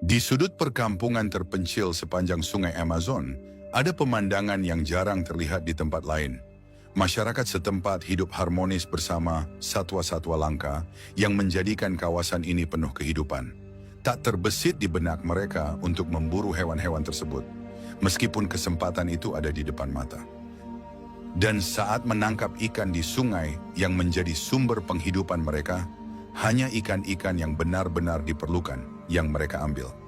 Di sudut perkampungan terpencil sepanjang sungai Amazon, ada pemandangan yang jarang terlihat di tempat lain. Masyarakat setempat hidup harmonis bersama satwa-satwa langka yang menjadikan kawasan ini penuh kehidupan. Tak terbesit di benak mereka untuk memburu hewan-hewan tersebut, meskipun kesempatan itu ada di depan mata. Dan saat menangkap ikan di sungai yang menjadi sumber penghidupan mereka, hanya ikan-ikan yang benar-benar diperlukan yang mereka ambil.